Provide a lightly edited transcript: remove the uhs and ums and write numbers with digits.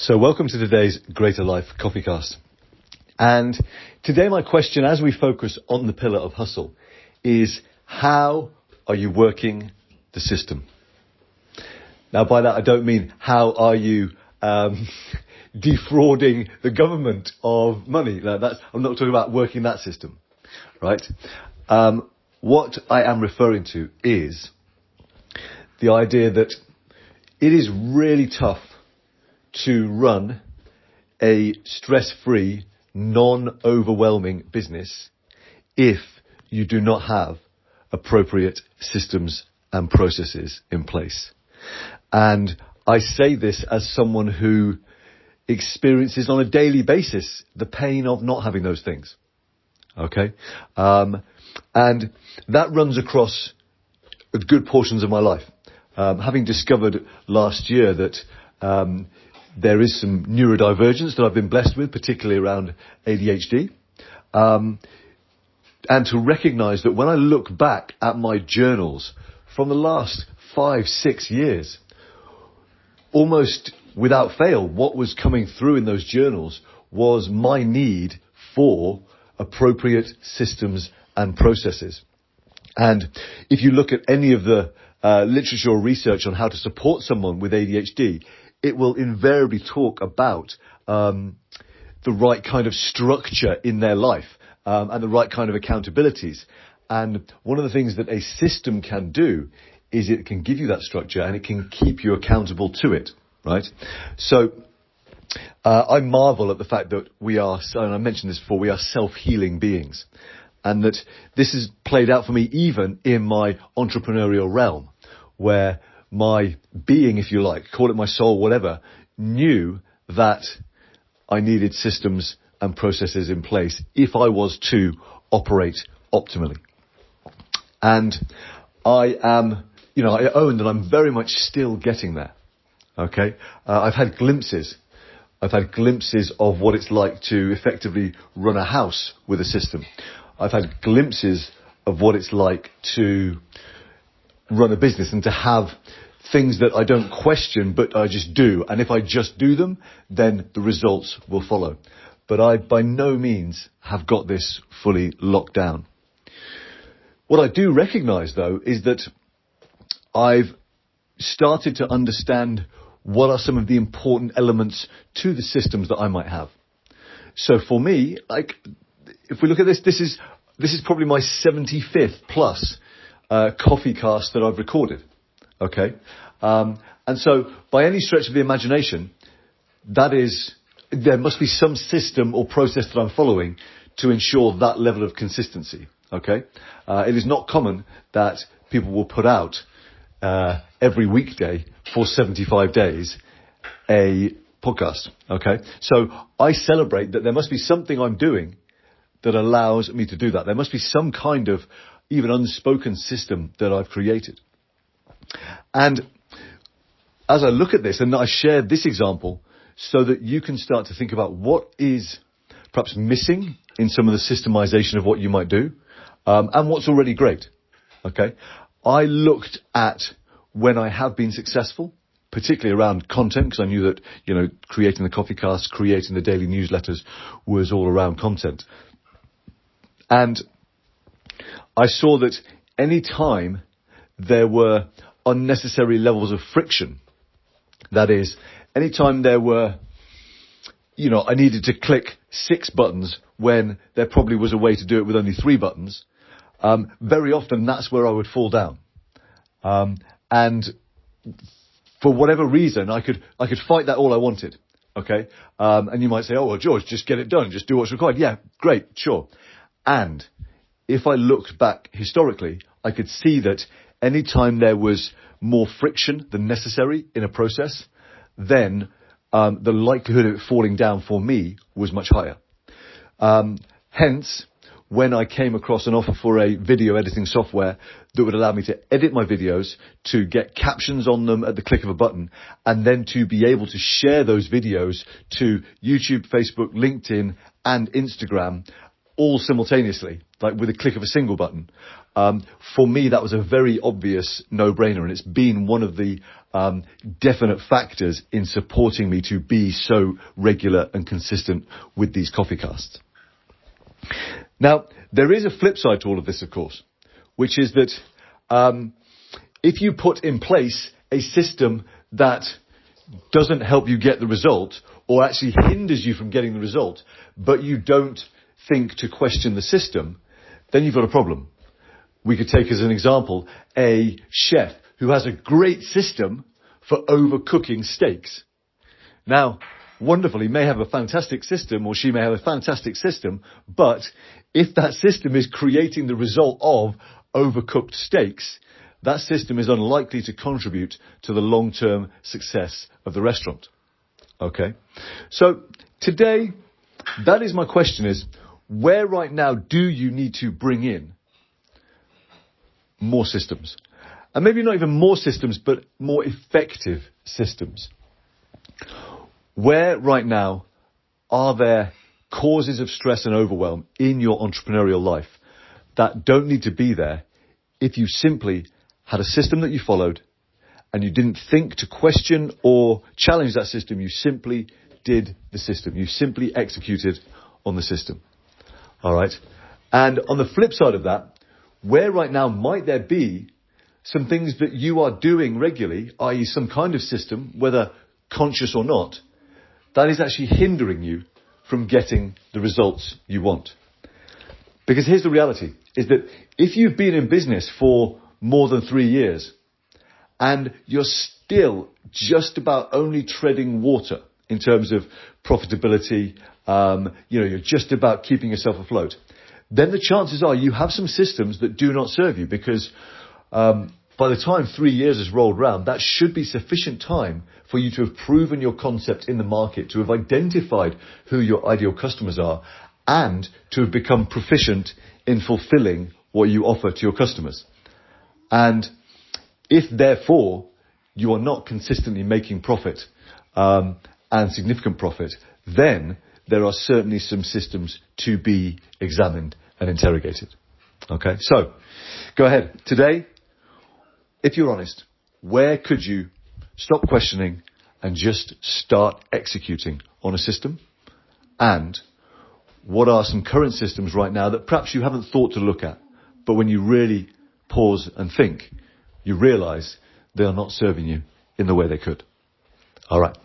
So welcome to today's Greater Life CoffeeCast. And today my question, as we focus on the pillar of hustle, is how are you working the system? Now by that I don't mean how are you defrauding the government of money. Now, I'm not talking about working that system, right? What I am referring to is the idea that it is really tough to run a stress-free, non-overwhelming business if you do not have appropriate systems and processes in place. And I say this as someone who experiences on a daily basis the pain of not having those things. Okay? And that runs across good portions of my life. Having discovered last year that there is some neurodivergence that I've been blessed with, particularly around ADHD. And to recognize that when I look back at my journals from the last 5-6 years, almost without fail, what was coming through in those journals was my need for appropriate systems and processes. And if you look at any of the literature or research on how to support someone with ADHD, it will invariably talk about the right kind of structure in their life and the right kind of accountabilities. And one of the things that a system can do is it can give you that structure and it can keep you accountable to it, right? So I marvel at the fact that we are, and I mentioned this before, we are self-healing beings. And that this is played out for me even in my entrepreneurial realm, where my being, if you like, call it my soul, whatever, knew that I needed systems and processes in place if I was to operate optimally. And I am, I own that I'm very much still getting there. Okay. I've had glimpses of what it's like to effectively run a house with a system. I've had glimpses of what it's like to run a business and to have things that I don't question, but I just do. And if I just do them, then the results will follow. But I, by no means, have got this fully locked down. What I do recognize, though, is that I've started to understand what are some of the important elements to the systems that I might have. So for me, if we look at this, this is probably my 75th plus CoffeeCast that I've recorded. Okay. And so by any stretch of the imagination, there must be some system or process that I'm following to ensure that level of consistency. Okay. It is not common that people will put out, every weekday for 75 days a podcast. Okay. So I celebrate that there must be something I'm doing that allows me to do that. There must be some kind of even unspoken system that I've created. And as I look at this, and I share this example so that you can start to think about what is perhaps missing in some of the systemization of what you might do, and what's already great. Okay. I looked at when I have been successful, particularly around content, because I knew that, creating the CoffeeCast, creating the daily newsletters was all around content. And I saw that any time there were unnecessary levels of friction, that is, any time there were, I needed to click 6 buttons when there probably was a way to do it with only 3 buttons, very often that's where I would fall down. And for whatever reason, I could fight that all I wanted. Okay. And you might say, oh, well, George, just get it done. Just do what's required. Yeah, great. Sure. And if I looked back historically, I could see that any time there was more friction than necessary in a process, then the likelihood of it falling down for me was much higher. Hence, when I came across an offer for a video editing software that would allow me to edit my videos, to get captions on them at the click of a button, and then to be able to share those videos to YouTube, Facebook, LinkedIn, and Instagram, all simultaneously, like with a click of a single button. For me, that was a very obvious no-brainer, and it's been one of the definite factors in supporting me to be so regular and consistent with these CoffeeCasts. Now, there is a flip side to all of this, of course, which is that if you put in place a system that doesn't help you get the result, or actually hinders you from getting the result, but you don't think to question the system, then you've got a problem. We could take as an example a chef who has a great system for overcooking steaks. Now, wonderful, he may have a fantastic system, or she may have a fantastic system, but if that system is creating the result of overcooked steaks, that system is unlikely to contribute to the long-term success of the restaurant. Okay? So today, that is my question, is where right now do you need to bring in more systems? And maybe not even more systems, but more effective systems. Where right now are there causes of stress and overwhelm in your entrepreneurial life that don't need to be there if you simply had a system that you followed and you didn't think to question or challenge that system? You simply did the system. You simply executed on the system. All right. And on the flip side of that, where right now might there be some things that you are doing regularly, i.e. some kind of system, whether conscious or not, that is actually hindering you from getting the results you want? Because here's the reality, is that if you've been in business for more than 3 years and you're still just about only treading water in terms of profitability, you're just about keeping yourself afloat, then the chances are you have some systems that do not serve you, because by the time 3 years has rolled around, that should be sufficient time for you to have proven your concept in the market, to have identified who your ideal customers are, and to have become proficient in fulfilling what you offer to your customers. And if therefore you are not consistently making profit, and significant profit, then there are certainly some systems to be examined and interrogated. Okay, so go ahead. Today, if you're honest, where could you stop questioning and just start executing on a system? And what are some current systems right now that perhaps you haven't thought to look at, but when you really pause and think, you realize they are not serving you in the way they could? All right.